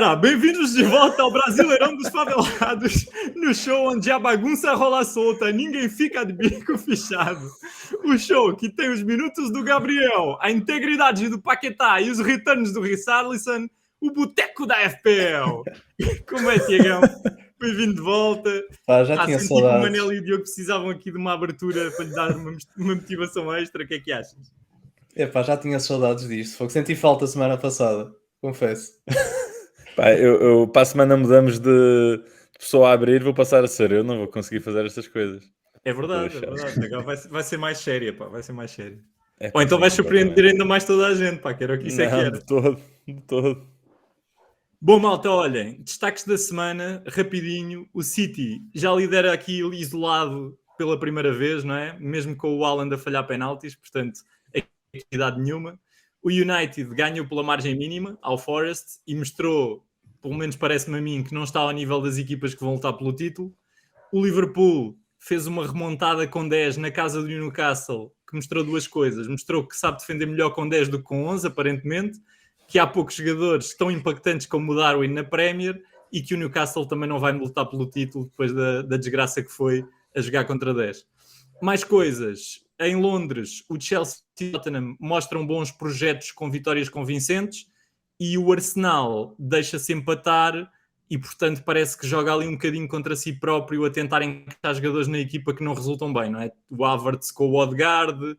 Ora, bem-vindos de volta ao Brasileirão dos Favelados, no show onde a bagunça rola solta, ninguém fica de bico fechado. O show que tem os minutos do Gabriel, a integridade do Paquetá e os returns do Richarlison, o boteco da FPL. Como é, Tiagão? Bem-vindo de volta. Pá, já tinha senti que o saudades. Manel e o Diogo precisavam aqui de uma abertura para lhe dar uma motivação extra. O que é que achas? Epá, já tinha saudades disto. Foi que senti falta semana passada, confesso. Pá, eu para a semana mudamos de pessoa a abrir, vou passar a ser eu, não vou conseguir fazer estas coisas. É verdade, é verdade. Agora vai ser mais séria, pá, vai ser mais séria. É, Ou então sim, vais surpreender ainda mais toda a gente, pá, que era o que isso é que não, era. de todo. Bom, malta, olhem, destaques da semana, rapidinho, o City já lidera aqui isolado pela primeira vez, não é? Mesmo com o Haaland a falhar penaltis, portanto, atividade nenhuma. O United ganhou pela margem mínima ao Forest e mostrou, pelo menos parece-me a mim, que não está ao nível das equipas que vão lutar pelo título. O Liverpool fez uma remontada com 10 na casa do Newcastle, que mostrou duas coisas. Mostrou que sabe defender melhor com 10 do que com 11, aparentemente, que há poucos jogadores tão impactantes como o Darwin na Premier e que o Newcastle também não vai lutar pelo título depois da desgraça que foi a jogar contra 10. Mais coisas. Em Londres, o Chelsea e o Tottenham mostram bons projetos com vitórias convincentes e o Arsenal deixa-se empatar e, portanto, parece que joga ali um bocadinho contra si próprio a tentar encaixar jogadores na equipa que não resultam bem, não é? O Havertz com o Odegaard,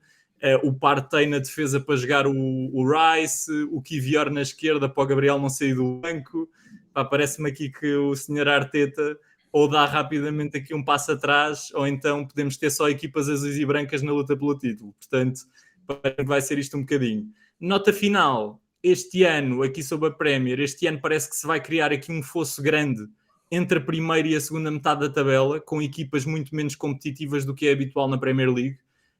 o Partey na defesa para jogar o Rice, o Kivior na esquerda para o Gabriel não sair do banco. Pá, parece-me aqui que o Sr. Arteta ou dá rapidamente aqui um passo atrás, ou então podemos ter só equipas azuis e brancas na luta pelo título. Portanto, vai ser isto um bocadinho. Nota final, este ano, aqui sobre a Premier, este ano parece que se vai criar aqui um fosso grande entre a primeira e a segunda metade da tabela, com equipas muito menos competitivas do que é habitual na Premier League.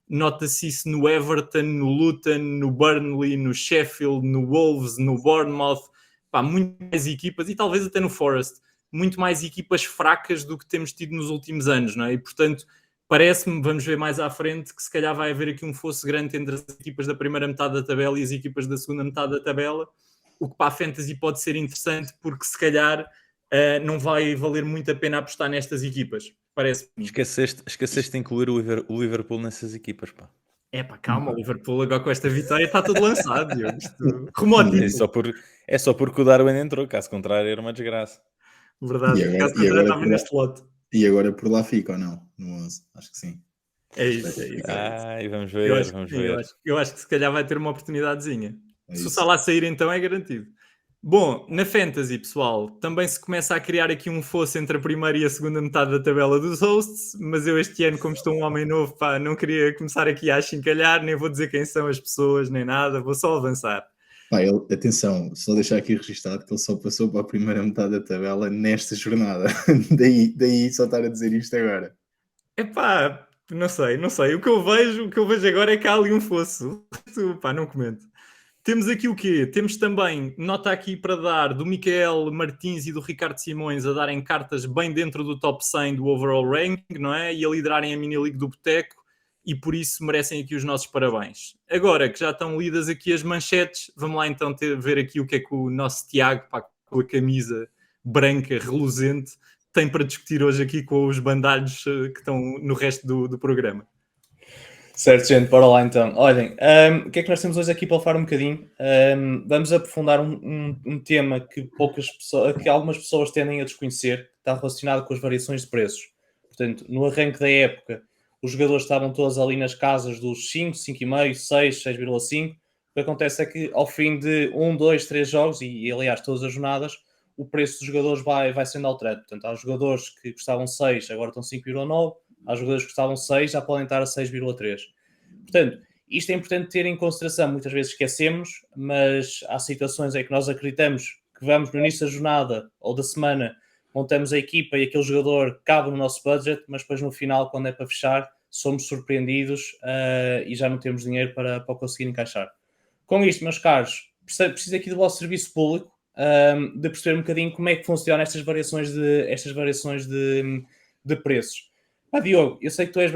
Nota-se isso no Everton, no Luton, no Burnley, no Sheffield, no Wolves, no Bournemouth. Pá, muito mais equipas, e talvez até no Forest, muito mais equipas fracas do que temos tido nos últimos anos, não é? E, portanto, parece-me, vamos ver mais à frente, que se calhar vai haver aqui um fosso grande entre as equipas da primeira metade da tabela e as equipas da segunda metade da tabela, o que para a Fantasy pode ser interessante, porque se calhar não vai valer muito a pena apostar nestas equipas, parece-me. Esqueceste de incluir o Liverpool nessas equipas, pá. É pá, calma, o Liverpool agora com esta vitória está tudo lançado, Diogo. Remoto. É só porque o Darwin entrou, caso contrário era uma desgraça. Verdade, caso contrário estava neste lote. E agora por lá fica ou não? No 11, acho que sim. É isso. Ai, vamos ver, vamos ver. Eu acho que se calhar vai ter uma oportunidadezinha. Se o isso. Salah sair, então é garantido. Bom, na Fantasy, pessoal, também se começa a criar aqui um fosso entre a primeira e a segunda metade da tabela dos hosts, mas eu este ano, como estou um homem novo, pá, não queria começar aqui a achincalhar, nem vou dizer quem são as pessoas, nem nada, vou só avançar. Pá, atenção, só deixar aqui registado que ele só passou para a primeira metade da tabela nesta jornada. daí só estar a dizer isto agora. Epá, não sei. O que eu vejo agora é que há ali um fosso. Pá, não comento. Temos aqui o quê? Temos também, nota aqui para dar, do Michael Martins e do Ricardo Simões a darem cartas bem dentro do top 100 do overall ranking, não é? E a liderarem a mini league do Boteco, e por isso merecem aqui os nossos parabéns. Agora que já estão lidas aqui as manchetes, vamos lá então ver aqui o que é que o nosso Tiago, pá, com a camisa branca, reluzente, tem para discutir hoje aqui com os bandalhos que estão no resto do programa. Certo, gente, bora lá então. Olhem, o que é que nós temos hoje aqui para falar um bocadinho? Vamos aprofundar um tema que algumas pessoas tendem a desconhecer, que está relacionado com as variações de preços. Portanto, no arranque da época, os jogadores estavam todos ali nas casas dos 5, 5,5, 6, 6,5. O que acontece é que ao fim de 1, 2, 3 jogos, e aliás todas as jornadas, o preço dos jogadores vai sendo alterado. Portanto, há jogadores que custavam 6, agora estão 5,9. Há jogadores que custavam 6, já podem estar a 6,3. Portanto, isto é importante ter em consideração. Muitas vezes esquecemos, mas há situações em que nós acreditamos que vamos no início da jornada ou da semana, montamos a equipa e aquele jogador cabe no nosso budget, mas depois no final, quando é para fechar, somos surpreendidos e já não temos dinheiro para conseguir encaixar. Com isto, meus caros, preciso aqui do vosso serviço público, de perceber um bocadinho como é que funcionam estas variações de preços. Diogo, eu sei que tu és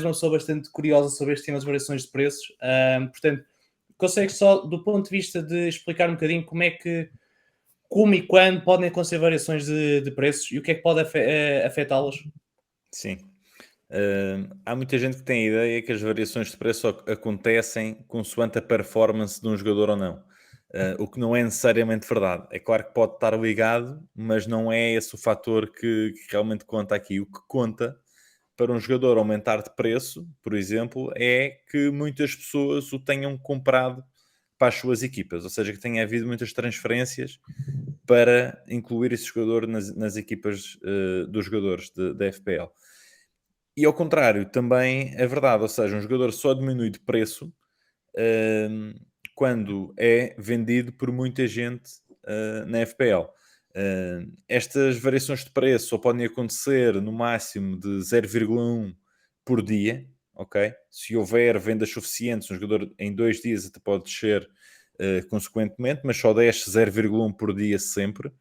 uma pessoa bastante curiosa sobre este tema das variações de preços, portanto, consegues só, do ponto de vista de explicar um bocadinho como e quando podem acontecer variações de preços e o que é que pode afetá-las? Sim. Há muita gente que tem a ideia que as variações de preço acontecem consoante a performance de um jogador ou não. O que não é necessariamente verdade. É claro que pode estar ligado, mas não é esse o fator que realmente conta aqui. O que conta para um jogador aumentar de preço, por exemplo, é que muitas pessoas o tenham comprado para as suas equipas. Ou seja, que tenha havido muitas transferências para incluir esse jogador nas equipas dos jogadores da FPL. E ao contrário, também é verdade, ou seja, um jogador só diminui de preço quando é vendido por muita gente na FPL. Estas variações de preço só podem acontecer no máximo de 0,1 por dia, ok? Se houver vendas suficientes, um jogador em 2 dias até pode descer consequentemente, mas só desce 0,1 por dia sempre.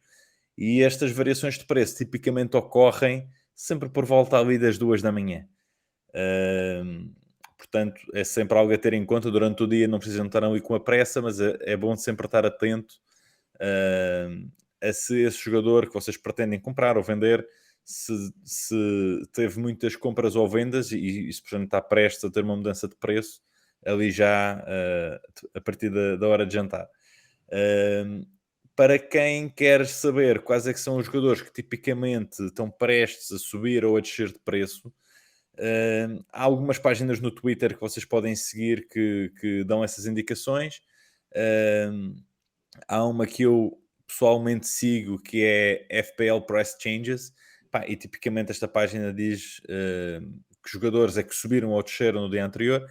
E estas variações de preço tipicamente ocorrem sempre por volta ali das 2 da manhã. Portanto, é sempre algo a ter em conta. Durante o dia não precisam estar ali com a pressa, mas é bom sempre estar atento a se esse jogador que vocês pretendem comprar ou vender, se teve muitas compras ou vendas e se, portanto, está prestes a ter uma mudança de preço ali já a partir da hora de jantar. Para quem quer saber quais é que são os jogadores que tipicamente estão prestes a subir ou a descer de preço, há algumas páginas no Twitter que vocês podem seguir que dão essas indicações. Há uma que eu pessoalmente sigo que é FPL Price Changes. Pá, e tipicamente esta página diz que jogadores é que subiram ou desceram no dia anterior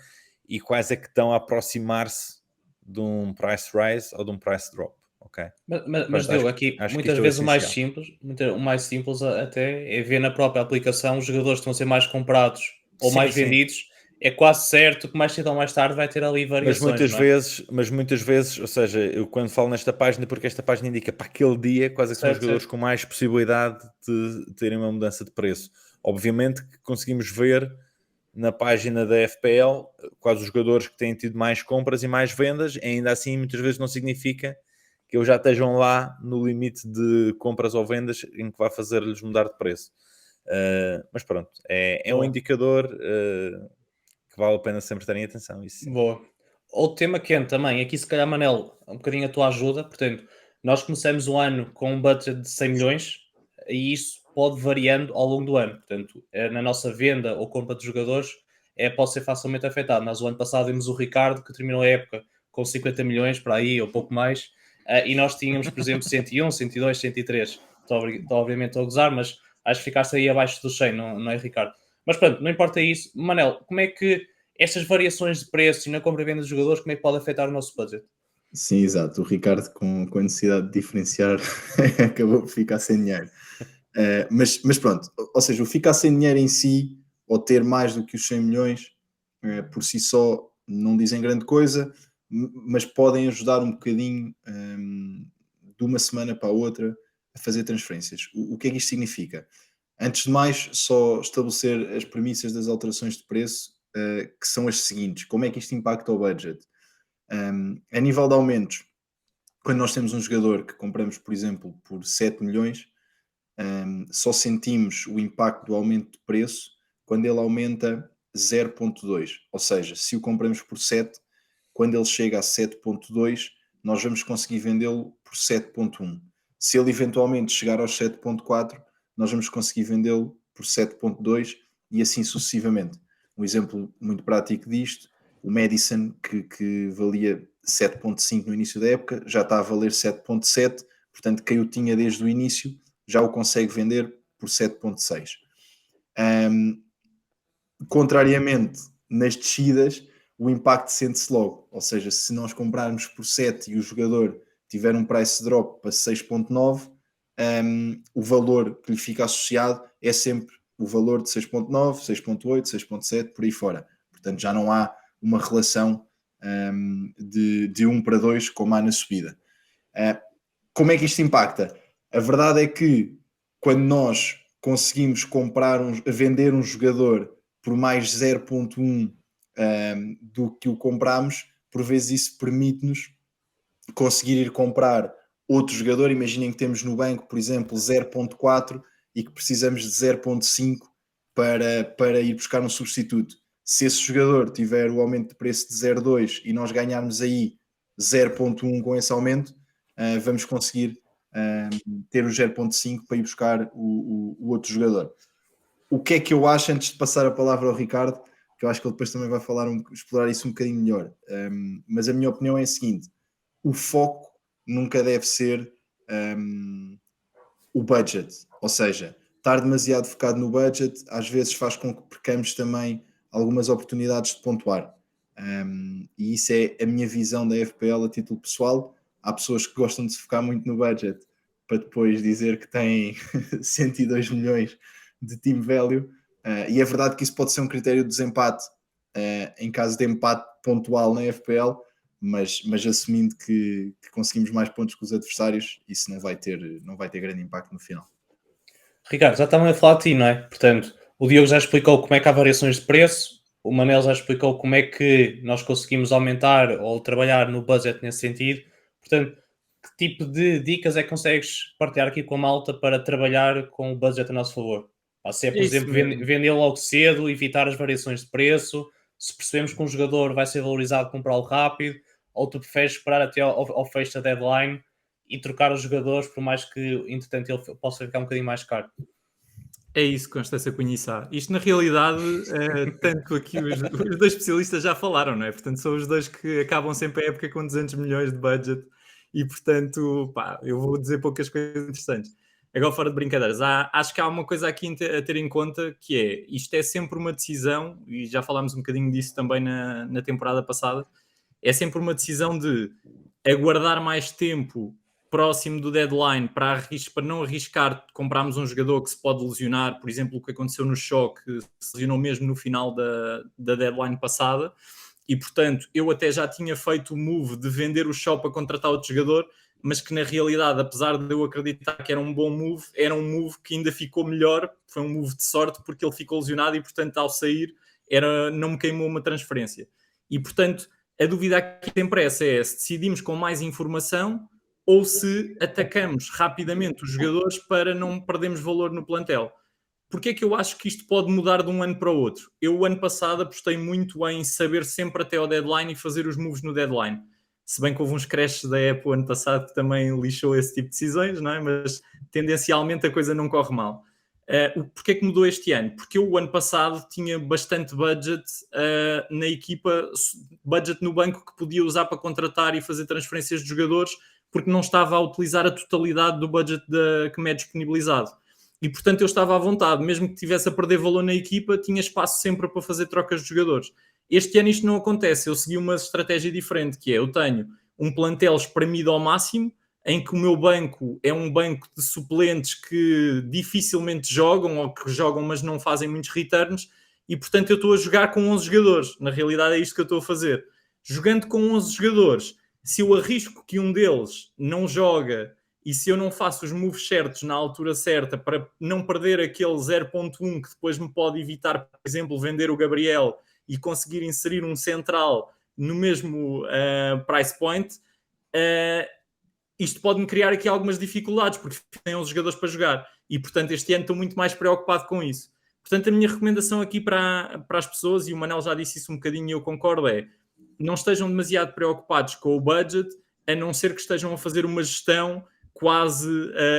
e quais é que estão a aproximar-se de um price rise ou de um price drop. Okay? Mas Diogo, aqui acho que muitas isto é o vezes essencial. o mais simples até é ver na própria aplicação os jogadores que estão a ser mais comprados ou Sim, mais sim. vendidos. É quase certo que mais cedo ou mais tarde vai ter ali variações, não é? Mas muitas vezes, ou seja, eu quando falo nesta página, porque esta página indica para aquele dia quais é que são os Certo, jogadores certo. com mais possibilidade de terem uma mudança de preço. Obviamente que conseguimos ver na página da FPL quais os jogadores que têm tido mais compras e mais vendas, ainda assim muitas vezes não significa que eles já estejam lá no limite de compras ou vendas em que vai fazer-lhes mudar de preço. Mas pronto, é um Boa. indicador que vale a pena sempre terem atenção. Isso sim. Boa. Outro tema quente também, aqui se calhar, Manel, um bocadinho a tua ajuda. Portanto, nós começamos o ano com um budget de 100 milhões e isso pode variando ao longo do ano. Portanto, na nossa venda ou compra de jogadores, pode ser facilmente afetado. Nós, o ano passado, vimos o Ricardo, que terminou a época com 50 milhões, para aí, ou pouco mais, e nós tínhamos, por exemplo, 101, 102, 103. Estou obviamente a gozar, mas acho que ficaste aí abaixo do 100, não é, Ricardo? Mas pronto, não importa isso. Manel, como é que estas variações de preços e na compra e venda de jogadores, como é que pode afetar o nosso budget? Sim, exato. O Ricardo, com a necessidade de diferenciar, acabou por ficar sem dinheiro. Mas pronto, ou seja, o ficar sem dinheiro em si, ou ter mais do que os 100 milhões, por si só, não dizem grande coisa, mas podem ajudar um bocadinho de uma semana para a outra a fazer transferências. O que é que isto significa? Antes de mais, só estabelecer as premissas das alterações de preço, que são as seguintes. Como é que isto impacta o budget? A nível de aumentos, quando nós temos um jogador que compramos, por exemplo, por 7 milhões, só sentimos o impacto do aumento de preço quando ele aumenta 0,2. Ou seja, se o compramos por 7, quando ele chega a 7,2, nós vamos conseguir vendê-lo por 7,1. Se ele eventualmente chegar aos 7,4, nós vamos conseguir vendê-lo por 7,2 e assim sucessivamente. Um exemplo muito prático disto, o Madison, que valia 7,5 no início da época, já está a valer 7,7, portanto, quem o tinha desde o início já o consegue vender por 7,6. Contrariamente, nas descidas, o impacto sente-se logo. Ou seja, se nós comprarmos por 7 e o jogador tiver um price drop para 6,9, o valor que lhe fica associado é sempre o valor de 6,9, 6,8, 6,7, por aí fora. Portanto, já não há uma relação de 1 para 2 como há na subida. Como é que isto impacta? A verdade é que quando nós conseguimos vender um jogador por mais 0,1 do que o compramos, por vezes isso permite-nos conseguir ir comprar outro jogador, imaginem que temos no banco, por exemplo, 0.4 e que precisamos de 0.5 para ir buscar um substituto. Se esse jogador tiver o aumento de preço de 0.2 e nós ganharmos aí 0.1 com esse aumento, vamos conseguir ter o 0.5 para ir buscar o outro jogador. O que é que eu acho, antes de passar a palavra ao Ricardo, que eu acho que ele depois também vai explorar isso um bocadinho melhor, mas a minha opinião é a seguinte: o foco nunca deve ser o budget, ou seja, estar demasiado focado no budget às vezes faz com que percamos também algumas oportunidades de pontuar, e isso é a minha visão da FPL a título pessoal. Há pessoas que gostam de se focar muito no budget para depois dizer que têm 102 milhões de team value, e é verdade que isso pode ser um critério de desempate em caso de empate pontual na FPL, mas assumindo que conseguimos mais pontos que os adversários, isso não vai ter grande impacto no final. Ricardo, já estavam a falar de ti, não é? Portanto, o Diogo já explicou como é que há variações de preço, o Manel já explicou como é que nós conseguimos aumentar ou trabalhar no budget nesse sentido. Portanto, que tipo de dicas é que consegues partilhar aqui com a malta para trabalhar com o budget a nosso favor? Se é, por exemplo, vender logo cedo, evitar as variações de preço, se percebemos que um jogador vai ser valorizado, comprá-lo rápido, ou tu preferes esperar até ao fecho da deadline e trocar os jogadores, por mais que, entretanto, ele possa ficar um bocadinho mais caro. É isso, Constância Cunhissá. Isto, na realidade, tanto aqui os dois especialistas já falaram, não é? Portanto, são os dois que acabam sempre a época com 200 milhões de budget e, portanto, pá, eu vou dizer poucas coisas interessantes. Agora, fora de brincadeiras, acho que há uma coisa aqui a ter em conta, que é, isto é sempre uma decisão, e já falámos um bocadinho disso também na temporada passada, é sempre uma decisão de aguardar mais tempo próximo do deadline para não arriscar comprarmos um jogador que se pode lesionar, por exemplo, o que aconteceu no Choque, se lesionou mesmo no final da deadline passada, e portanto eu até já tinha feito o move de vender o Choque para contratar outro jogador, mas que na realidade, apesar de eu acreditar que era um bom move, era um move que ainda ficou melhor, foi um move de sorte porque ele ficou lesionado e portanto ao sair não me queimou uma transferência. E portanto a dúvida aqui sempre é essa, se decidimos com mais informação ou se atacamos rapidamente os jogadores para não perdermos valor no plantel. Porquê é que eu acho que isto pode mudar de um ano para o outro? Eu, o ano passado, apostei muito em saber sempre até ao deadline e fazer os moves no deadline. Se bem que houve uns crashes da Apple o ano passado que também lixou esse tipo de decisões, não é? Mas tendencialmente a coisa não corre mal. Porquê é que mudou este ano? Porque eu, o ano passado, tinha bastante budget na equipa, budget no banco que podia usar para contratar e fazer transferências de jogadores, porque não estava a utilizar a totalidade do budget que me é disponibilizado. E, portanto, eu estava à vontade. Mesmo que tivesse a perder valor na equipa, tinha espaço sempre para fazer trocas de jogadores. Este ano isto não acontece. Eu segui uma estratégia diferente, que é, eu tenho um plantel espremido ao máximo, em que o meu banco é um banco de suplentes que dificilmente jogam, ou que jogam, mas não fazem muitos returns, e, portanto, eu estou a jogar com 11 jogadores. Na realidade, é isto que eu estou a fazer. Jogando com 11 jogadores, se eu arrisco que um deles não joga e se eu não faço os moves certos na altura certa para não perder aquele 0.1 que depois me pode evitar, por exemplo, vender o Gabriel e conseguir inserir um central no mesmo price point, isto pode-me criar aqui algumas dificuldades, porque tem 11 jogadores para jogar. E, portanto, este ano estou muito mais preocupado com isso. Portanto, a minha recomendação aqui para as pessoas, e o Manel já disse isso um bocadinho e eu concordo, é não estejam demasiado preocupados com o budget, a não ser que estejam a fazer uma gestão quase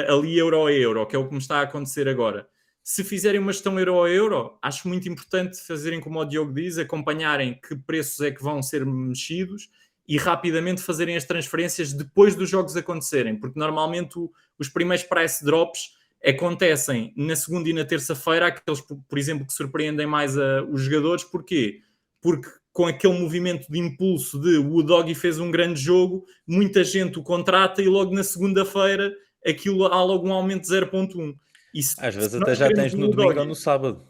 ali euro a euro, que é o que me está a acontecer agora. Se fizerem uma gestão euro a euro, acho muito importante fazerem como o Diogo diz, acompanharem que preços é que vão ser mexidos e rapidamente fazerem as transferências depois dos jogos acontecerem, porque normalmente os primeiros price drops acontecem na segunda e na terça-feira, aqueles, por exemplo, que surpreendem mais os jogadores. Porquê? Porque com aquele movimento de impulso de o Doggy fez um grande jogo, muita gente o contrata e logo na segunda-feira há logo um aumento de 0.1. Às vezes até já tens no domingo ou no sábado.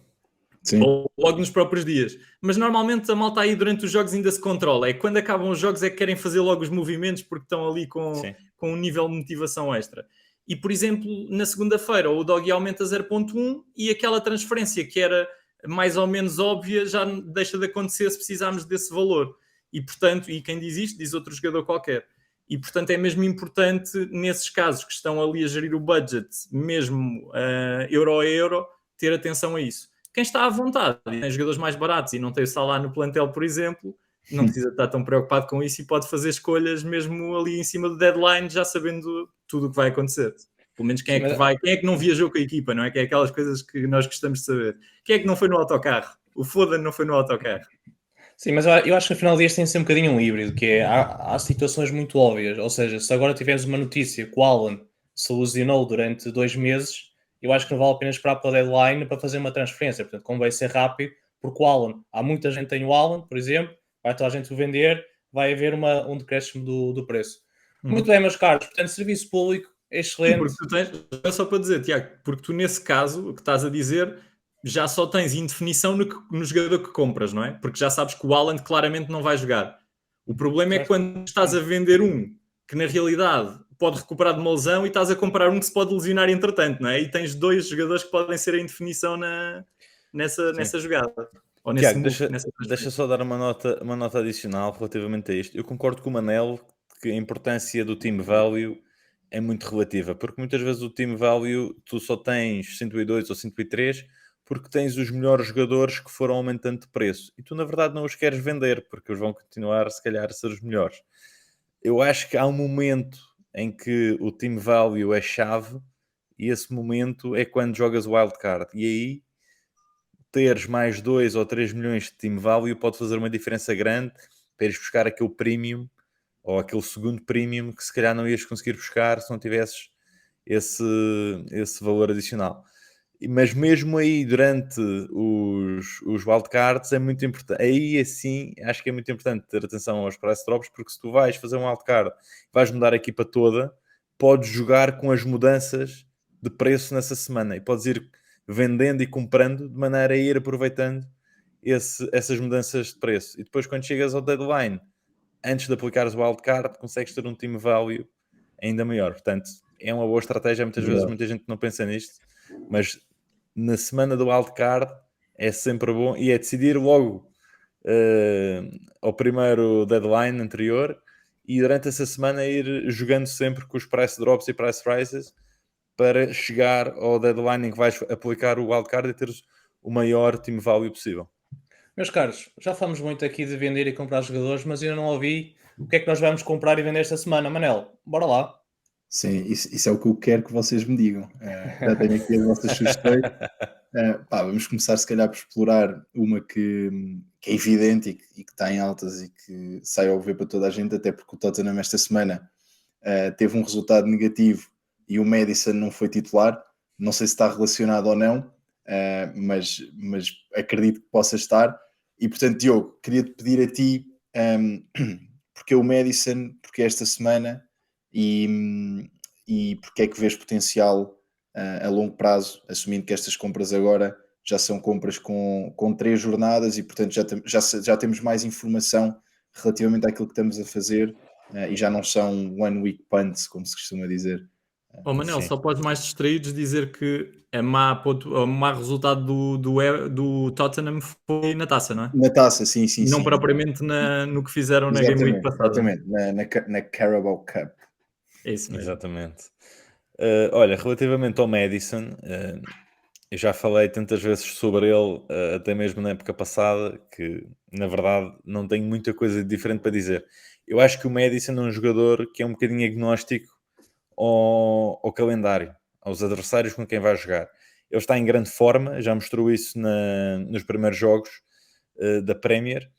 Sim. Ou logo nos próprios dias. Mas normalmente a malta aí durante os jogos ainda se controla. É quando acabam os jogos é que querem fazer logo os movimentos porque estão ali com um nível de motivação extra. E, por exemplo, na segunda-feira o Doggy aumenta 0.1 e aquela transferência que era mais ou menos óbvia já deixa de acontecer se precisarmos desse valor. E, portanto, e quem diz isto diz outro jogador qualquer. e portanto é mesmo importante nesses casos que estão ali a gerir o budget, mesmo euro a euro, ter atenção a isso. Quem está à vontade e tem jogadores mais baratos e não tem o Salah no plantel, por exemplo, não precisa estar tão preocupado com isso e pode fazer escolhas mesmo ali em cima do deadline, já sabendo tudo o que vai acontecer. Pelo menos quem é que vai, quem é que não viajou com a equipa, não é? Que é aquelas coisas que nós gostamos de saber. Quem é que não foi no autocarro? O Foden não foi no autocarro. Sim, mas eu acho que afinal dias tem que ser um bocadinho um híbrido, que é, há situações muito óbvias, ou seja, se agora tivermos uma notícia que o Alan se lesionou durante 2 meses, eu acho que não vale a pena esperar pela deadline para fazer uma transferência, portanto, como vai ser rápido, porque o Alan, há muita gente que tem o Alan, por exemplo, vai toda a gente o vender, vai haver um decréscimo do preço. Muito bem, meus caros, portanto, serviço público, excelente. Porque tu tens, é só para dizer, Tiago, porque tu nesse caso, o que estás a dizer, já só tens indefinição no jogador que compras, não é? Porque já sabes que o Haaland claramente não vai jogar. O problema é que quando estás a vender um que na realidade pode recuperar de uma lesão e estás a comprar um que se pode lesionar entretanto, não é? E tens 2 jogadores que podem ser em definição nessa jogada. Ou nesse Tiago, deixa só dar uma nota adicional relativamente a isto. Eu concordo com o Manel que a importância do team value é muito relativa, porque muitas vezes o team value tu só tens 102 ou 103 porque tens os melhores jogadores que foram aumentando de preço e tu na verdade não os queres vender porque eles vão continuar se calhar a ser os melhores. Eu acho que há um momento em que o team value é chave e esse momento é quando jogas wildcard e aí teres mais 2 ou 3 milhões de team value pode fazer uma diferença grande para ires buscar aquele premium ou aquele segundo premium que se calhar não ias conseguir buscar se não tivesses esse valor adicional. Mas mesmo aí, durante os wildcards, é muito importante. Aí, assim, acho que é muito importante ter atenção aos price drops, porque se tu vais fazer um wildcard, vais mudar a equipa toda, podes jogar com as mudanças de preço nessa semana e podes ir vendendo e comprando de maneira a ir aproveitando essas mudanças de preço. E depois, quando chegas ao deadline, antes de aplicares o wildcard, consegues ter um team value ainda maior. Portanto, é uma boa estratégia. Muitas vezes muita gente não pensa nisto, mas na semana do wildcard é sempre bom e é decidir logo ao primeiro deadline anterior e durante essa semana ir jogando sempre com os price drops e price rises para chegar ao deadline em que vais aplicar o wildcard e teres o maior team value possível. Meus caros, já falamos muito aqui de vender e comprar jogadores, mas eu não ouvi o que é que nós vamos comprar e vender esta semana. Manel, bora lá. Sim, isso é o que eu quero que vocês me digam. Já tenho aqui as vossas sugestões. Vamos começar se calhar por explorar uma que é evidente e que está em altas e que sai ao ver para toda a gente, até porque o Tottenham esta semana teve um resultado negativo e o Maddison não foi titular. Não sei se está relacionado ou não, mas acredito que possa estar. E portanto, Diogo, queria-te pedir a ti porque o Maddison, porque esta semana e porque é que vês potencial a longo prazo, assumindo que estas compras agora já são compras com 3 jornadas e portanto já temos mais informação relativamente àquilo que estamos a fazer e já não são one week punts, como se costuma dizer. Manel, Sim. só podes mais distraídos dizer que o má resultado do Tottenham foi na taça, não é? Na taça, sim. Não propriamente no que fizeram na Game Week passada. Exatamente, na Carabao Cup. É isso mesmo. Exatamente. Olha, relativamente ao Maddison, eu já falei tantas vezes sobre ele, até mesmo na época passada, que na verdade não tenho muita coisa diferente para dizer. Eu acho que o Maddison é um jogador que é um bocadinho agnóstico ao calendário, aos adversários com quem vai jogar. Ele está em grande forma, já mostrou isso nos primeiros jogos da Premier.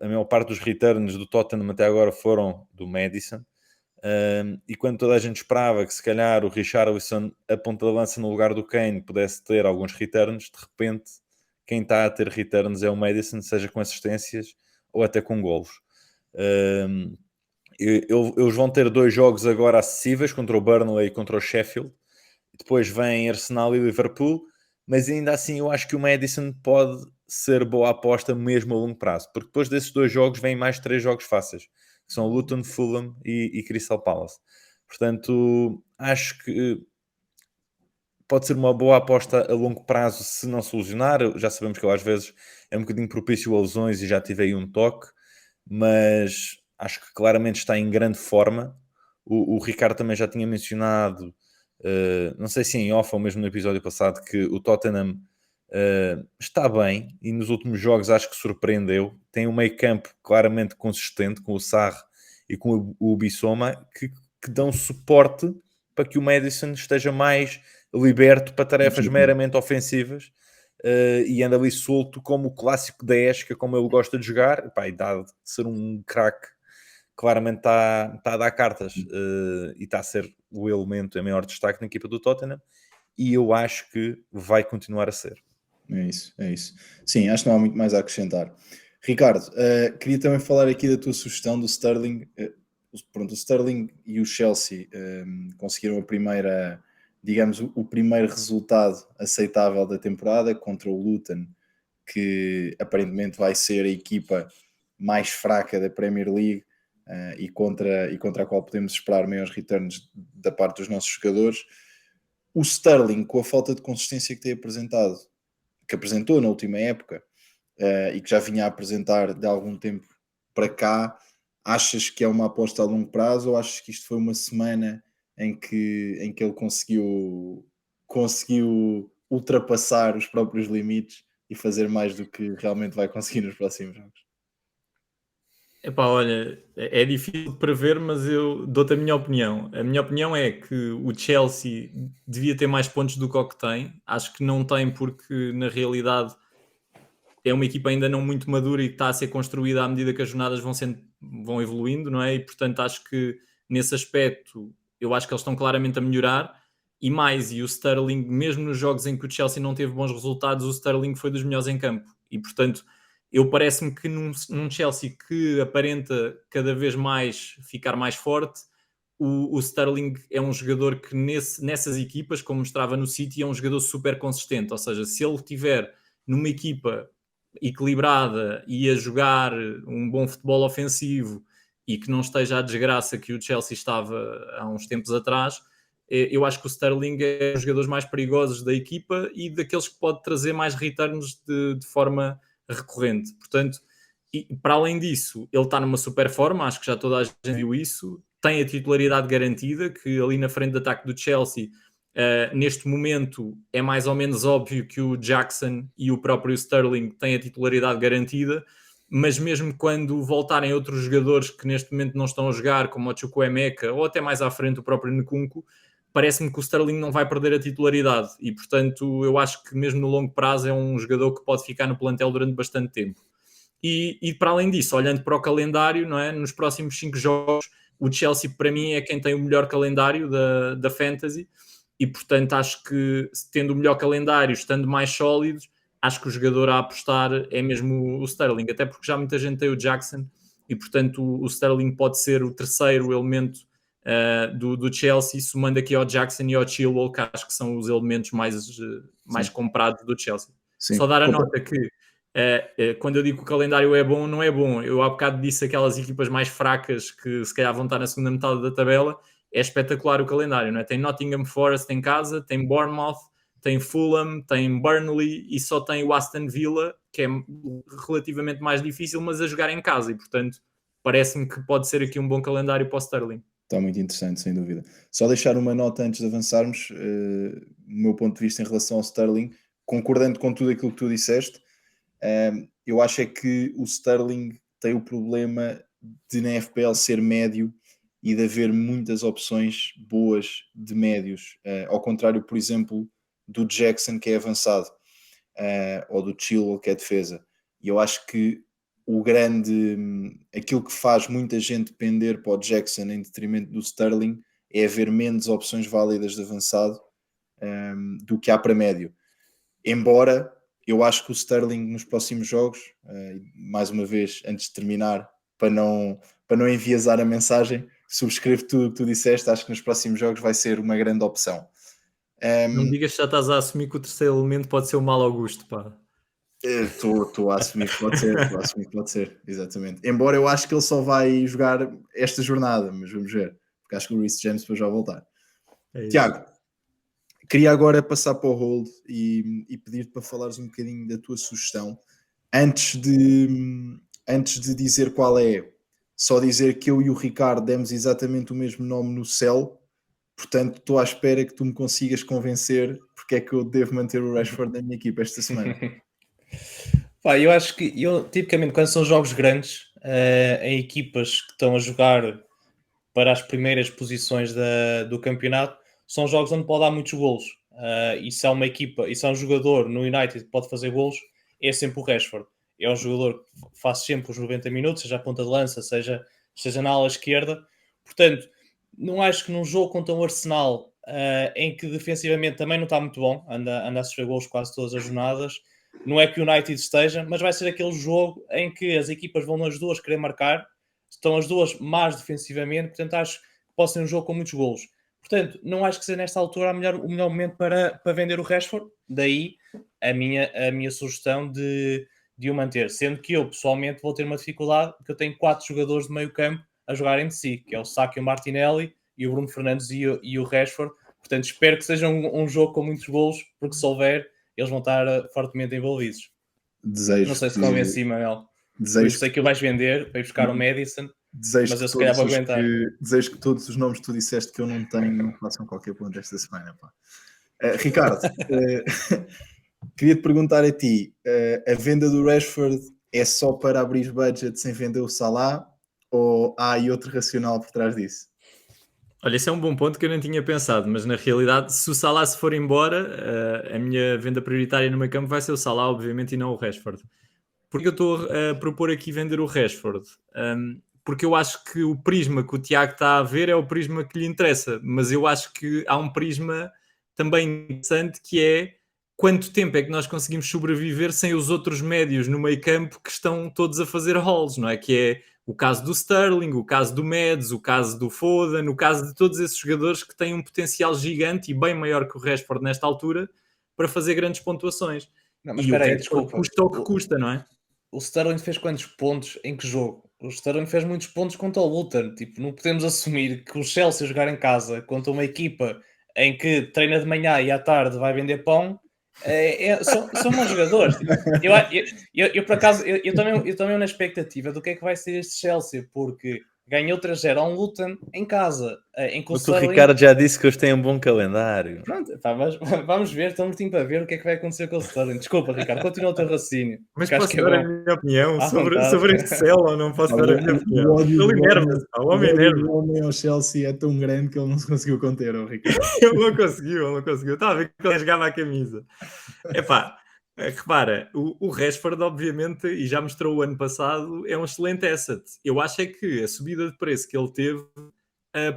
A maior parte dos returns do Tottenham até agora foram do Maddison. E quando toda a gente esperava que se calhar o Richarlison, a ponta de lança no lugar do Kane, pudesse ter alguns returns, de repente quem está a ter returns é o Maddison, seja com assistências ou até com golos. Eles vão ter 2 jogos agora acessíveis, contra o Burnley e contra o Sheffield. Depois vem Arsenal e Liverpool, mas ainda assim eu acho que o Maddison pode ser boa aposta mesmo a longo prazo, porque depois desses 2 jogos vêm mais 3 jogos fáceis, que são Luton, Fulham e Crystal Palace. Portanto, acho que pode ser uma boa aposta a longo prazo se não solucionar. Já sabemos que ele às vezes é um bocadinho propício a lesões e já tive aí um toque, mas acho que claramente está em grande forma. O Ricardo também já tinha mencionado, não sei se em off ou mesmo no episódio passado, que o Tottenham está bem e nos últimos jogos acho que surpreendeu. Tem um meio campo claramente consistente com o Sarr e com o Bissoma que dão suporte para que o Maddison esteja mais liberto para tarefas meramente ofensivas e anda ali solto como o clássico 10, que é como ele gosta de jogar. Pá, e dado de ser um craque, claramente está a dar cartas e está a ser o elemento em maior destaque na equipa do Tottenham, e eu acho que vai continuar a ser. É isso, é isso. Sim, acho que não há muito mais a acrescentar. Ricardo, queria também falar aqui da tua sugestão do Sterling. Pronto, o Sterling e o Chelsea conseguiram a primeira, digamos, o primeiro resultado aceitável da temporada contra o Luton, que aparentemente vai ser a equipa mais fraca da Premier League e contra a qual podemos esperar maiores returns da parte dos nossos jogadores. O Sterling, com a falta de consistência que tem apresentado, que apresentou na última época e que já vinha a apresentar de algum tempo para cá, achas que é uma aposta a longo prazo ou achas que isto foi uma semana em que ele conseguiu ultrapassar os próprios limites e fazer mais do que realmente vai conseguir nos próximos jogos? Epá, olha, é difícil de prever, mas eu dou-te a minha opinião. A minha opinião é que o Chelsea devia ter mais pontos do que o que tem. Acho que não tem porque, na realidade, é uma equipa ainda não muito madura e que está a ser construída à medida que as jornadas vão evoluindo, não é? E, portanto, acho que, nesse aspecto, eu acho que eles estão claramente a melhorar. E mais, e o Sterling, mesmo nos jogos em que o Chelsea não teve bons resultados, o Sterling foi dos melhores em campo. E, portanto, eu parece-me que num Chelsea que aparenta cada vez mais ficar mais forte, o Sterling é um jogador que nessas equipas, como mostrava no City, é um jogador super consistente. Ou seja, se ele estiver numa equipa equilibrada e a jogar um bom futebol ofensivo e que não esteja a desgraça que o Chelsea estava há uns tempos atrás, eu acho que o Sterling é um dos jogadores mais perigosos da equipa e daqueles que pode trazer mais returns de forma recorrente. Portanto, e para além disso, ele está numa super forma, acho que já toda a gente viu isso, tem a titularidade garantida, que ali na frente de ataque do Chelsea, neste momento é mais ou menos óbvio que o Jackson e o próprio Sterling têm a titularidade garantida, mas mesmo quando voltarem outros jogadores que neste momento não estão a jogar, como o Chukwuemeka ou até mais à frente o próprio Nkunku, parece-me que o Sterling não vai perder a titularidade e, portanto, eu acho que mesmo no longo prazo é um jogador que pode ficar no plantel durante bastante tempo. E para além disso, olhando para o calendário, não é? Nos próximos 5 jogos, o Chelsea para mim é quem tem o melhor calendário da Fantasy e, portanto, acho que tendo o melhor calendário, estando mais sólidos, acho que o jogador a apostar é mesmo o Sterling, até porque já muita gente tem o Jackson e, portanto, o Sterling pode ser o terceiro elemento do Chelsea, somando aqui ao Jackson e ao Chilwell, que acho que são os elementos mais comprados do Chelsea. Sim. Só dar a nota que quando eu digo que o calendário é bom, não é bom. Eu há bocado disse aquelas equipas mais fracas que se calhar vão estar na segunda metade da tabela. É espetacular o calendário, não é? Tem Nottingham Forest em casa, tem Bournemouth, tem Fulham, tem Burnley e só tem o Aston Villa, que é relativamente mais difícil, mas a jogar em casa e, portanto, parece-me que pode ser aqui um bom calendário para o Sterling. Está muito interessante, sem dúvida. Só deixar uma nota antes de avançarmos, do meu ponto de vista em relação ao Sterling, concordando com tudo aquilo que tu disseste, eu acho é que o Sterling tem o problema de na FPL ser médio e de haver muitas opções boas de médios, ao contrário, por exemplo, do Jackson, que é avançado, ou do Chilwell, que é defesa. E eu acho que aquilo que faz muita gente pender para o Jackson em detrimento do Sterling é haver menos opções válidas de avançado do que há para médio. Embora eu acho que o Sterling nos próximos jogos, mais uma vez, antes de terminar, para não enviesar a mensagem, subscrevo tudo o que tu disseste, acho que nos próximos jogos vai ser uma grande opção. Não me digas que já estás a assumir que o terceiro elemento pode ser o Mal Augusto, pá. Estou a assumir que pode ser, exatamente. Embora eu acho que ele só vai jogar esta jornada, mas vamos ver, porque acho que o Reece James depois vai voltar. Tiago, queria agora passar para o hold e pedir-te para falares um bocadinho da tua sugestão. Antes de dizer qual é, Só dizer que eu e o Ricardo demos exatamente o mesmo nome no céu, portanto estou à espera que tu me consigas convencer porque é que eu devo manter o Rashford na minha equipa esta semana. Pá, eu acho que tipicamente quando são jogos grandes, em equipas que estão a jogar para as primeiras posições do campeonato, são jogos onde pode dar muitos golos. E se há uma equipa, e se há um jogador no United que pode fazer golos, é sempre o Rashford. É um jogador que faz sempre os 90 minutos, seja a ponta de lança, seja na ala esquerda. Portanto, não acho que num jogo contra um Arsenal, em que defensivamente também não está muito bom, anda a sofrer golos quase todas as jornadas, não é que o United esteja, mas vai ser aquele jogo em que as equipas vão nas duas querer marcar, estão as duas mais defensivamente, portanto acho que pode ser um jogo com muitos golos. Portanto, não acho que seja nesta altura o melhor momento para vender o Rashford, daí a minha sugestão de o manter, sendo que eu pessoalmente vou ter uma dificuldade, porque eu tenho 4 jogadores de meio campo a jogar entre si, que é o Saka e o Martinelli, e o Bruno Fernandes e o Rashford. Portanto, espero que seja um jogo com muitos golos, porque se houver, eles vão estar fortemente envolvidos. Não sei se convenci, Manuel. Eu sei que o vais vender, vai buscar o Madison, mas eu se calhar vou aguentar. Desejo que todos os nomes que tu disseste que eu não tenho não façam qualquer ponto esta semana. Pá. Ricardo, queria te perguntar a ti, a venda do Rashford é só para abrir budget sem vender o Salah ou há aí outro racional por trás disso? Olha, esse é um bom ponto que eu não tinha pensado, mas na realidade, se o Salah se for embora, a minha venda prioritária no meio campo vai ser o Salah, obviamente, e não o Rashford. Porque eu estou a propor aqui vender o Rashford? Porque eu acho que o prisma que o Tiago está a ver é o prisma que lhe interessa, mas eu acho que há um prisma também interessante que é quanto tempo é que nós conseguimos sobreviver sem os outros médios no meio campo que estão todos a fazer halls, não é? Que é o caso do Sterling, o caso do Mads, o caso do Foden, o caso de todos esses jogadores que têm um potencial gigante e bem maior que o Rashford nesta altura para fazer grandes pontuações. Não, mas E o espera aí, Rashford desculpa. custa o que custa, não é? O Sterling fez quantos pontos em que jogo? O Sterling fez muitos pontos contra o Luton. Tipo, não podemos assumir que o Chelsea jogar em casa contra uma equipa em que treina de manhã e à tarde vai vender pão. São bons jogadores. Eu, por acaso, eu também na expectativa do que é que vai ser este Chelsea, porque ganhou 3-0 a um Luton em casa, em que o Mas o Sterling... Ricardo já disse que hoje tem um bom calendário. Pronto, pá, vamos ver, estou mortinho para ver o que é que vai acontecer com o Sterling. Desculpa, Ricardo, continua o teu raciocínio. Mas Acho posso que é dar a bom. minha opinião À sobre vontade. este céu ou não posso dar a minha opinião? O ódio Ele do enerva-se, pá, o homem enerva. homem ao Chelsea é tão grande que ele não se conseguiu conter, oh, Ricardo. Ele não conseguiu. Estava a ver que ele rasgava a camisa. Epá, repara, o Rashford, obviamente, e já mostrou o ano passado, é um excelente asset. Eu acho é que a subida de preço que ele teve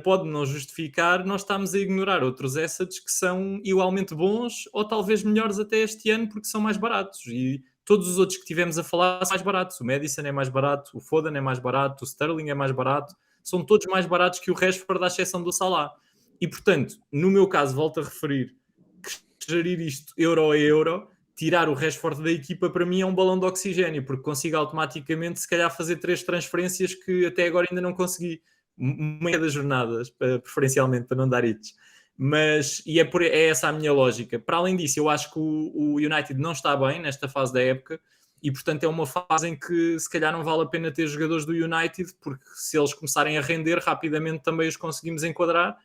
pode não justificar nós estamos a ignorar outros assets que são igualmente bons ou talvez melhores até este ano porque são mais baratos. E todos os outros que tivemos a falar são mais baratos. O Madison é mais barato, o Foden é mais barato, o Sterling é mais barato. São todos mais baratos que o Rashford, à exceção do Salah. E, portanto, no meu caso, volto a referir que gerir isto euro a euro, tirar o Rashford da equipa para mim é um balão de oxigênio, porque consigo automaticamente, se calhar, fazer 3 transferências que até agora ainda não consegui. Meia das jornadas, preferencialmente, para não dar hits. Mas, e é essa a minha lógica. Para além disso, eu acho que o United não está bem nesta fase da época e, portanto, é uma fase em que se calhar não vale a pena ter jogadores do United, porque se eles começarem a render, rapidamente também os conseguimos enquadrar.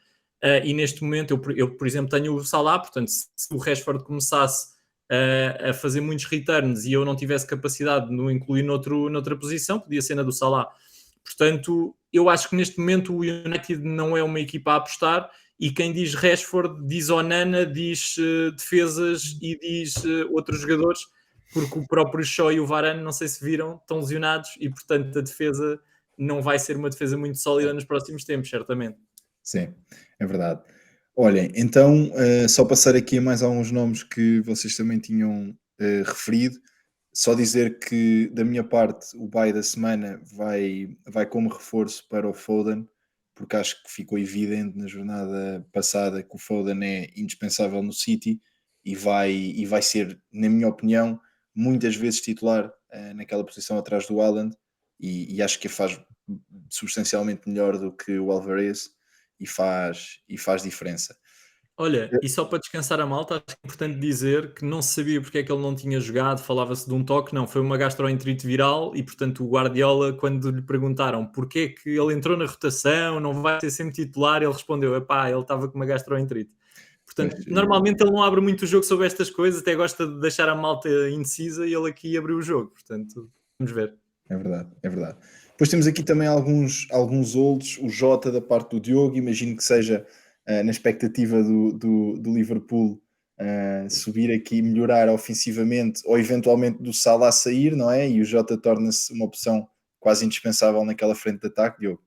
E neste momento, eu, por exemplo, tenho o Salah, portanto, se o Rashford começasse a fazer muitos returns e eu não tivesse capacidade de o incluir noutra posição, podia ser na do Salah. Portanto, eu acho que neste momento o United não é uma equipa a apostar e quem diz Rashford diz Onana, diz defesas e diz outros jogadores, porque o próprio Shaw e o Varane, não sei se viram, estão lesionados e, portanto, a defesa não vai ser uma defesa muito sólida nos próximos tempos, certamente. Sim, é verdade. Olhem, então, só passar aqui a mais alguns nomes que vocês também tinham referido. Só dizer que, da minha parte, o buy da semana vai como reforço para o Foden, porque acho que ficou evidente na jornada passada que o Foden é indispensável no City e vai ser, na minha opinião, muitas vezes titular naquela posição atrás do Haaland e acho que a faz substancialmente melhor do que o Alvarez e faz diferença. Olha, e só para descansar a malta, acho que é importante dizer que não se sabia porque é que ele não tinha jogado, falava-se de um toque, não, foi uma gastroenterite viral e, portanto, o Guardiola, quando lhe perguntaram porque é que ele entrou na rotação, não vai ser sempre titular, ele respondeu, epá, ele estava com uma gastroenterite. Portanto, Pois, normalmente ele não abre muito o jogo sobre estas coisas, até gosta de deixar a malta indecisa e ele aqui abriu o jogo, portanto, vamos ver. é verdade, é verdade. Depois temos aqui também alguns olds, o Jota da parte do Diogo, imagino que seja na expectativa do Liverpool subir aqui, melhorar ofensivamente, ou eventualmente do Salah sair, não é? E o Jota torna-se uma opção quase indispensável naquela frente de ataque, Diogo.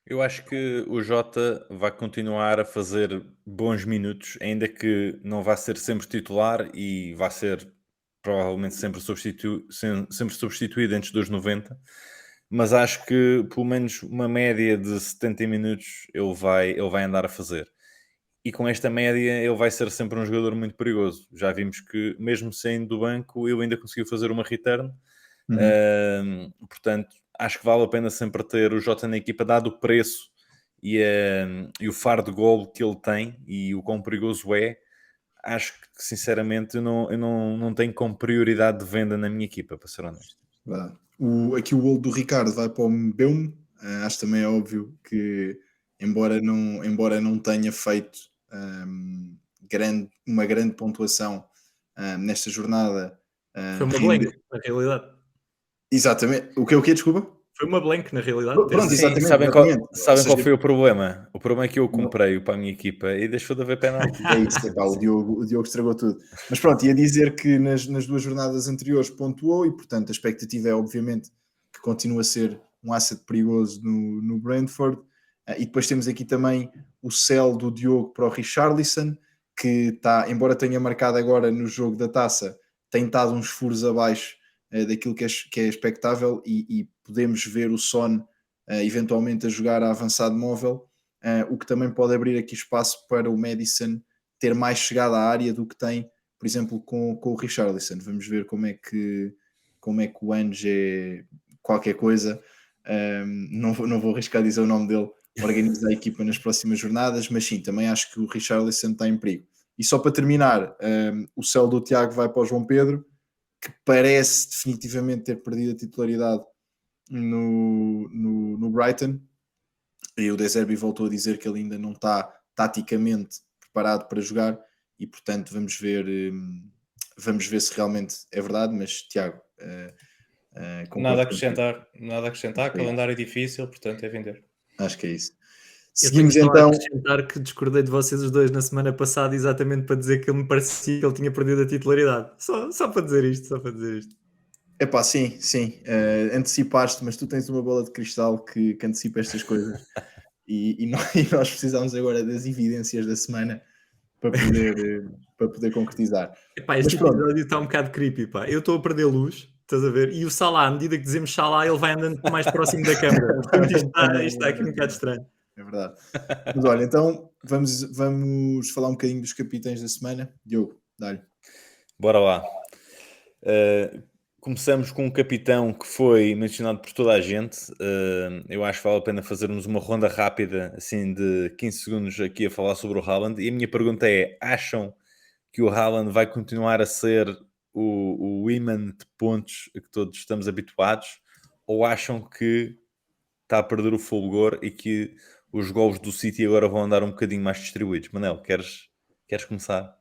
Eu acho que o Jota vai continuar a fazer bons minutos, ainda que não vá ser sempre titular e vai ser provavelmente sempre substituído antes dos 90, mas acho que pelo menos uma média de 70 minutos ele vai andar a fazer. E com esta média ele vai ser sempre um jogador muito perigoso. Já vimos que mesmo saindo do banco ele ainda conseguiu fazer uma return. Portanto, acho que vale a pena sempre ter o Jota na equipa, dado o preço e o faro de golo que ele tem e o quão perigoso é. Acho que sinceramente eu não tenho como prioridade de venda na minha equipa, para ser honesto. Aqui o gol do Ricardo vai para o Mbeumo. Acho também é óbvio que embora não tenha feito uma grande pontuação nesta jornada, Foi uma rende- blank, na realidade. Exatamente. O que desculpa? Foi uma blank, na realidade. Pronto, Sim, exatamente, sabem exatamente. Ou sabem qual seja, foi o problema? O problema é que eu comprei-o para a minha equipa e deixou de haver penalti. é isso, epá, o Diogo estragou tudo. Mas pronto, ia dizer que nas duas jornadas anteriores pontuou e, portanto, a expectativa é, obviamente, que continue a ser um asset perigoso no Brentford. E depois temos aqui também o sell do Diogo para o Richarlison, que está, embora tenha marcado agora no jogo da taça, tem estado uns furos abaixo daquilo que é expectável e podemos ver o Son eventualmente a jogar a avançado móvel. O que também pode abrir aqui espaço para o Maddison ter mais chegada à área do que tem, por exemplo, com o Richarlison. Vamos ver como é que o Ange é qualquer coisa. Não vou arriscar dizer o nome dele, organiza a equipa nas próximas jornadas, mas sim, também acho que o Richarlison está em perigo. E só para terminar, o céu do Tiago vai para o João Pedro, que parece definitivamente ter perdido a titularidade no Brighton. E o De Zerbi voltou a dizer que ele ainda não está taticamente preparado para jogar e, portanto, vamos ver se realmente é verdade. Mas, Tiago, Nada a acrescentar, calendário difícil, portanto é vender. Acho que é isso. Eu tenho Seguimos só a então. acrescentar que discordei de vocês os dois na semana passada exatamente para dizer que me parecia que ele tinha perdido a titularidade. Só para dizer isto. Epá, sim, antecipaste, mas tu tens uma bola de cristal que antecipa estas coisas e nós precisamos agora das evidências da semana para poder concretizar. Epá, Mas este pronto, episódio está um bocado creepy, pá. Eu estou a perder luz, estás a ver? E o Salah, à medida que dizemos Salah, ele vai andando mais próximo da câmara. Portanto, isto está aqui um bocado estranho. é verdade. Mas olha, então vamos falar um bocadinho dos capitães da semana. Diogo, dá-lhe. Bora lá. Começamos com um capitão que foi mencionado por toda a gente. Eu acho que vale a pena fazermos uma ronda rápida, assim, de 15 segundos aqui a falar sobre o Haaland. E a minha pergunta é, acham que o Haaland vai continuar a ser o imã de pontos a que todos estamos habituados? Ou acham que está a perder o fulgor e que os golos do City agora vão andar um bocadinho mais distribuídos? Manel, queres começar?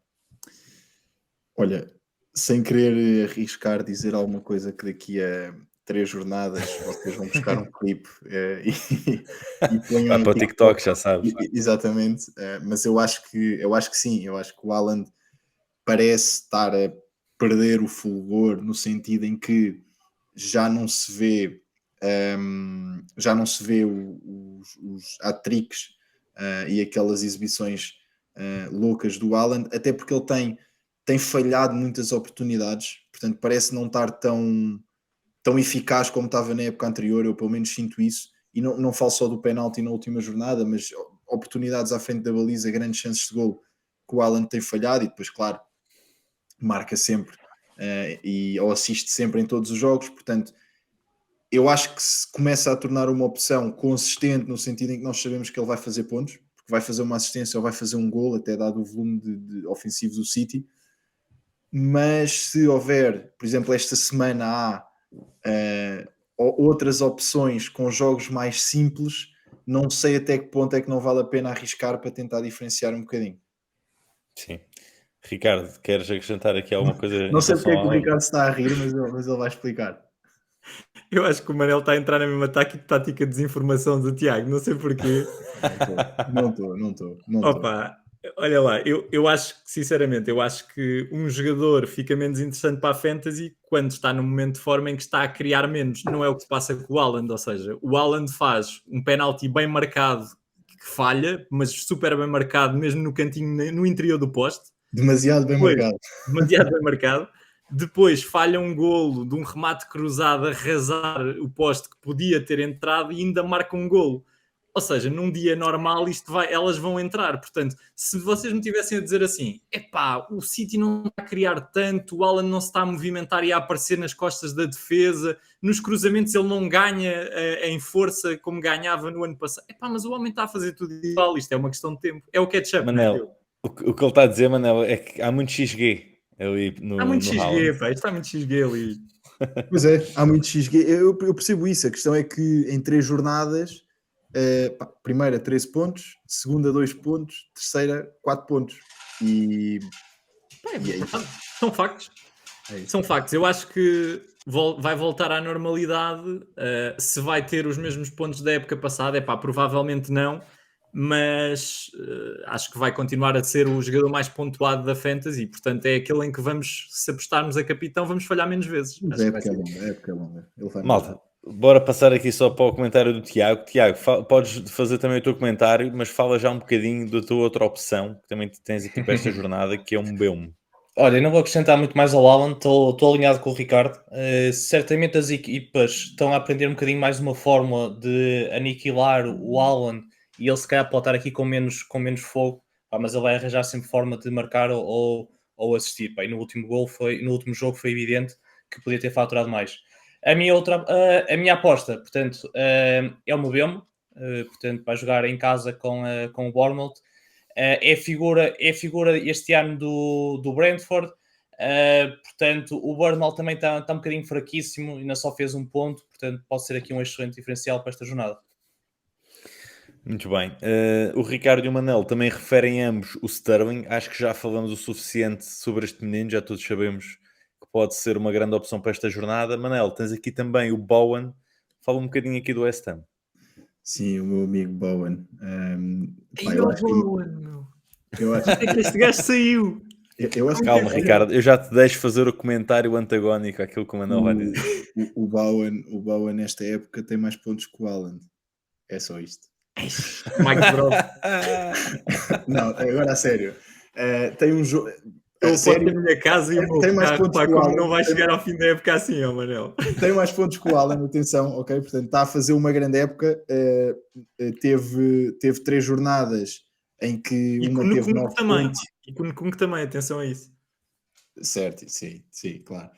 Olha, sem querer arriscar dizer alguma coisa que daqui a 3 jornadas vocês vão buscar um clipe e ponham Vai no para o TikTok, já sabes. Exatamente, mas eu acho que sim, eu acho que o Haaland parece estar a perder o fulgor no sentido em que já não se vê os hat-tricks e aquelas exibições loucas do Haaland, até porque ele tem falhado muitas oportunidades, portanto parece não estar tão eficaz como estava na época anterior, eu pelo menos sinto isso, e não falo só do penalti na última jornada, mas oportunidades à frente da baliza, grandes chances de gol que o Haaland tem falhado, e depois, claro, marca sempre ou assiste sempre em todos os jogos, portanto eu acho que se começa a tornar uma opção consistente no sentido em que nós sabemos que ele vai fazer pontos, porque vai fazer uma assistência ou vai fazer um gol, até dado o volume de ofensivo do City. Mas se houver, por exemplo, esta semana há outras opções com jogos mais simples, não sei até que ponto é que não vale a pena arriscar para tentar diferenciar um bocadinho. Sim. Ricardo, queres acrescentar aqui alguma coisa? Não sei porque é que o Haaland? Ricardo está a rir, mas ele vai explicar. Eu acho que o Manel está a entrar na mesma tática de desinformação do Tiago, não sei porquê. Não estou. Opa, olha lá, eu acho que, sinceramente, eu acho que um jogador fica menos interessante para a Fantasy quando está no momento de forma em que está a criar menos. Não é o que se passa com o Haaland, ou seja, o Haaland faz um penalti bem marcado que falha, mas super bem marcado, mesmo no cantinho, no interior do poste. Demasiado bem marcado. Demasiado bem marcado. Depois falha um golo de um remate cruzado a arrasar o poste que podia ter entrado e ainda marca um golo. Ou seja, num dia normal elas vão entrar. Portanto, se vocês me tivessem a dizer assim, epá, o City não está a criar tanto, o Haaland não se está a movimentar e a aparecer nas costas da defesa, nos cruzamentos ele não ganha em força como ganhava no ano passado. Epá, mas o homem está a fazer tudo igual, isto é uma questão de tempo. É o ketchup. Manel, o que ele está a dizer, Manel, é que há muito XG ali no Há muito no XG, Haaland. pá, isto está muito XG ali. Pois é, há muito XG. Eu percebo isso. A questão é que em 3 jornadas, primeira 13 pontos, segunda 2 pontos, terceira 4 pontos. E é isso. São factos. É isso. São factos. Eu acho que vai voltar à normalidade. Se vai ter os mesmos pontos da época passada, provavelmente não. Mas acho que vai continuar a ser o jogador mais pontuado da Fantasy. Portanto, é aquele em que vamos, se apostarmos a capitão, vamos falhar menos vezes. Mas a época é longa. Ele vai Malta, bora passar aqui só para o comentário do Tiago. Tiago, podes fazer também o teu comentário, mas fala já um bocadinho da tua outra opção, que também tens aqui para esta jornada, que é um Belmo. Olha, eu não vou acrescentar muito mais ao Haaland, estou alinhado com o Ricardo. Certamente as equipas estão a aprender um bocadinho mais uma fórmula de aniquilar o Haaland e ele se calhar pode estar aqui com menos fogo, mas ele vai arranjar sempre forma de marcar ou assistir. E no último jogo foi evidente que podia ter faturado mais. A minha aposta, portanto, é o Mbeumo, portanto, vai jogar em casa com o Bournemouth. É figura este ano do Brentford. Portanto, o Burnley também está um bocadinho fraquíssimo, ainda só fez um ponto, portanto pode ser aqui um excelente diferencial para esta jornada. Muito bem. O Ricardo e o Manel também referem ambos o Sterling. Acho que já falamos o suficiente sobre este menino, já todos sabemos que pode ser uma grande opção para esta jornada. Manel, tens aqui também o Bowen. Fala um bocadinho aqui do West Ham. Sim, o meu amigo Bowen. Eu acho que este gajo saiu. Calma, Ricardo, eu já te deixo fazer o comentário antagónico àquilo que o Manel vai dizer. O Bowen nesta época tem mais pontos que o Haaland. É só isto. Mike Brown. Não, agora a sério. Tem um jogo. Eu posso ter a minha casa e o meu tem mais carro, pontos pá, que o como Haaland. não vai chegar ao fim da época assim, ó, Manel. Tem mais pontos que o Haaland, atenção, ok? Portanto, está a fazer uma grande época. Teve 3 jornadas em que E uma com o teve 9 Nkunku também. pontos. E com o Nkunku também, atenção a isso. Certo, sim, claro.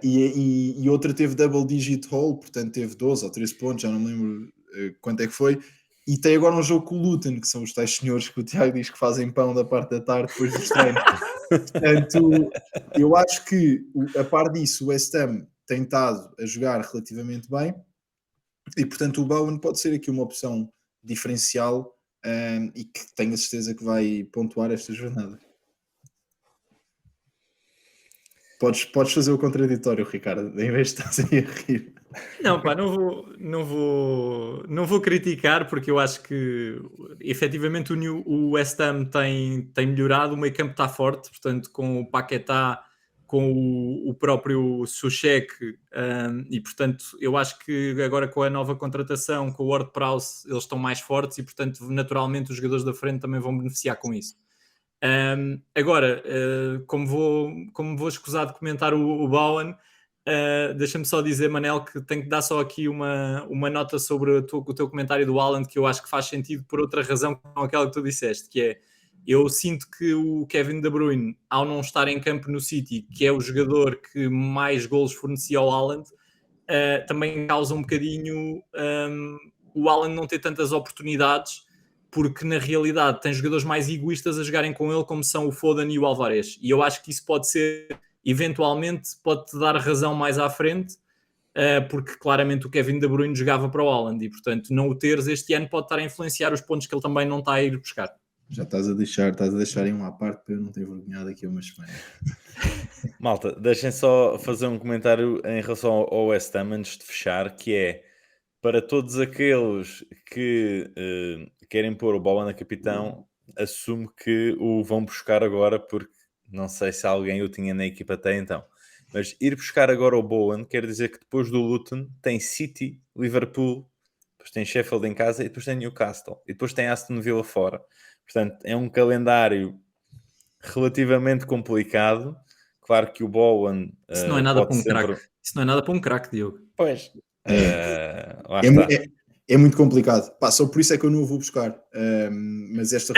E outra teve double digit hole, portanto teve 12 ou 13 pontos, já não me lembro quanto é que foi. E tem agora um jogo com o Luton, que são os tais senhores que o Tiago diz que fazem pão da parte da tarde depois dos treinos. Portanto, eu acho que, a par disso, o West Ham tem estado a jogar relativamente bem e, portanto, o Bowen pode ser aqui uma opção diferencial e que tenho a certeza que vai pontuar esta jornada. Podes fazer o contraditório, Ricardo, em vez de estás aí a rir. Não, pá, não vou criticar, porque eu acho que efetivamente o West Ham tem melhorado, o meio campo está forte, portanto com o Paquetá, com o próprio Soucek, e portanto eu acho que agora com a nova contratação, com o Ward-Prowse, eles estão mais fortes e portanto naturalmente os jogadores da frente também vão beneficiar com isso. Agora, como vou escusar de comentar o Bowen, deixa-me só dizer, Manel, que tenho que dar só aqui uma nota sobre o teu comentário do Haaland, que eu acho que faz sentido por outra razão que não aquela que tu disseste, que é, eu sinto que o Kevin De Bruyne, ao não estar em campo no City, que é o jogador que mais golos fornecia ao Haaland, também causa um bocadinho o Haaland não ter tantas oportunidades, porque na realidade tem jogadores mais egoístas a jogarem com ele, como são o Foden e o Alvarez. E eu acho que isso pode ser, eventualmente, pode-te dar razão mais à frente, porque claramente o Kevin De Bruyne jogava para o Haaland e, portanto, não o teres este ano pode estar a influenciar os pontos que ele também não está a ir buscar. Já estás a deixar em uma parte para eu não ter vergonhado aqui umas semanas. Malta, deixem só fazer um comentário em relação ao West Ham antes de fechar, que é para todos aqueles que querem pôr o Bowen na capitão, assumo que o vão buscar agora, porque não sei se alguém o tinha na equipa até então. Mas ir buscar agora o Bowen quer dizer que depois do Luton tem City, Liverpool, depois tem Sheffield em casa e depois tem Newcastle. E depois tem Aston Villa fora. Portanto, é um calendário relativamente complicado. Claro que o Bowen Isso não é nada para um sempre... craque. Isso não é nada para um craque, Diogo. Pois. Lá É, está. é muito complicado. Pá, só por isso é que eu não o vou buscar. Mas esta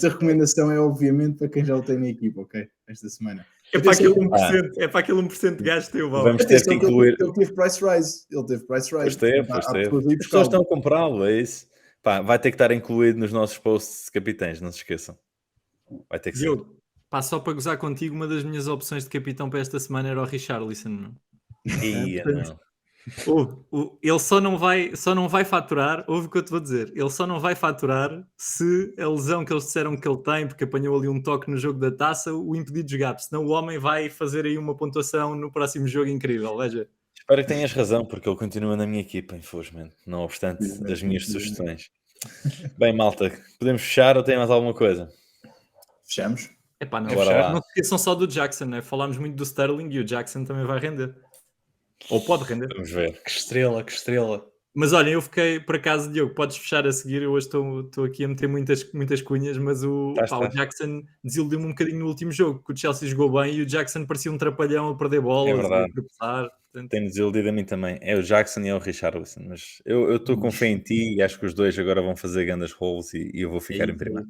recomendação é obviamente para quem já o tem na equipa, ok? Esta semana. É para aquele 1%, é para aquele 1% de gasto teu, Bowen. Vamos ter que incluir... Ele teve price rise. Pois teve. As pessoas estão a comprá-lo, é isso. Pá, vai ter que estar incluído nos nossos posts de capitães, não se esqueçam. Vai ter que ser. Diogo, pá, só para gozar contigo, uma das minhas opções de capitão para esta semana era o Richarlison. Não? Não. Ele só não vai faturar, ouve o que eu te vou dizer, ele só não vai faturar se a lesão que eles disseram que ele tem, porque apanhou ali um toque no jogo da taça, o impedir de jogar, senão o homem vai fazer aí uma pontuação no próximo jogo incrível, veja. Espero que tenhas razão, porque ele continua na minha equipa, infelizmente, não obstante as minhas sugestões. Bem, malta, podemos fechar ou tem mais alguma coisa? Fechamos? Epá, não, Bora não se esqueçam só do Jackson, né? Falámos muito do Sterling e o Jackson também vai render. Ou pode render. Vamos ver. Que estrela. Mas olhem, eu fiquei, por acaso, Diogo, podes fechar a seguir, eu hoje estou aqui a meter muitas cunhas, mas o Jackson desiludiu-me um bocadinho no último jogo, que o Chelsea jogou bem e o Jackson parecia um trapalhão a perder bolas, É verdade. a tropeçar. Portanto... Tem-me desiludido a mim também. É o Jackson e é o Richarlison, mas eu estou com fé em ti e acho que os dois agora vão fazer grandes roles e eu vou ficar em primeiro.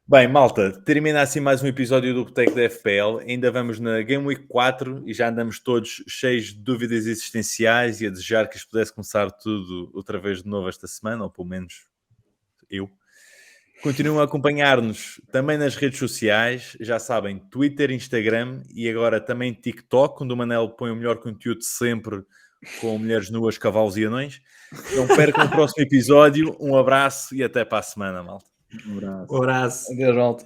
Bem, malta, termina assim mais um episódio do Boteco da FPL. Ainda vamos na Game Week 4 e já andamos todos cheios de dúvidas existenciais e a desejar que isto pudesse começar tudo outra vez de novo esta semana, ou pelo menos eu. Continuam a acompanhar-nos também nas redes sociais, já sabem, Twitter, Instagram e agora também TikTok, onde o Manel põe o melhor conteúdo sempre com mulheres nuas, cavalos e anões. Não percam o próximo episódio. Um abraço e até para a semana, malta. Um abraço. Um abraço. Adeus, malta.